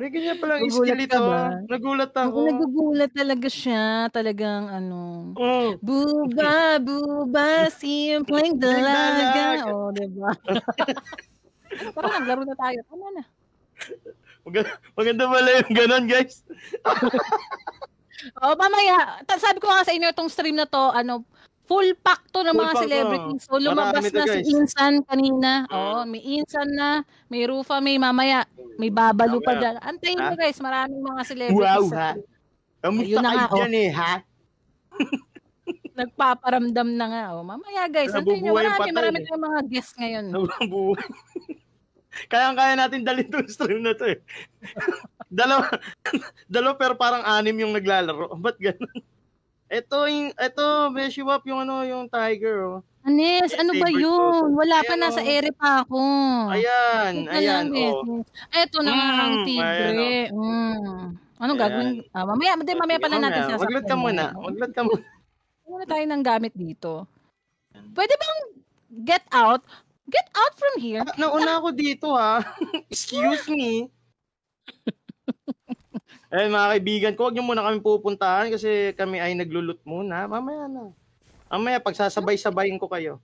May ganyan palang skill Nagugulat ka ito, ba? nagulat Oo, ako. nagugulat talaga siya, talagang ano, Oh. buba, buba, simpleng dalaga, Nagdalaga. oh, 'di ba? Ano tara na maglaro na tayo, tama na. Maganda pala yung gano'n, guys. Oh, mamaya sabi ko nga sa inyo itong stream na 'to ano, full pack 'to ng Full mga pack 'to, celebrities. So, marami lumabas 'to, na si guys. Insan kanina, oo, Mm. may Insan na, may Rufa May, mamaya may Babalu pa Mamaya, diyan. Antayin ha? niyo guys, maraming mga celebrities Wow, sa ha? stream. Kamusta Ayun na kayo nga, oh. diyan, ha? Nagpaparamdam na nga, oh. Mamaya guys, antayin niyo, Nabubuhay yung marami patay, eh. tayong mga guest ngayon. Nabubuhay. Kayang-kaya natin dalhin 'tong stream na 'to, eh. Dalawa pero parang 6 yung naglalaro, ba't gano'n? Ito Beshi Wap, yung ano, yung Tiger, oh. Anes, Yan, ano ba favorite ko 'to. 'yun? Wala pa, Ayan, nasa oh. ere pa ako. Ayan, Teka lang ayan, oh. beshi. Eto na nga ang Ayan, oh. tigre, Anong Ayan. gagawin mamaya, hindi, Oh, mamaya sige, pala natin mamaya. Mag-load ka sasakyan 'yan. muna, mag-load ka muna. Muna tayo ng gamit dito. Puwede bang get out? Get out from here? Nauna ako dito, ha. Excuse me. Ayan, mga kaibigan ko, 'wag niyo muna kaming pupuntahan kasi kami ay naglo-loot muna. Mamaya na. Mamaya pagsasabay-sabayin ko kayo.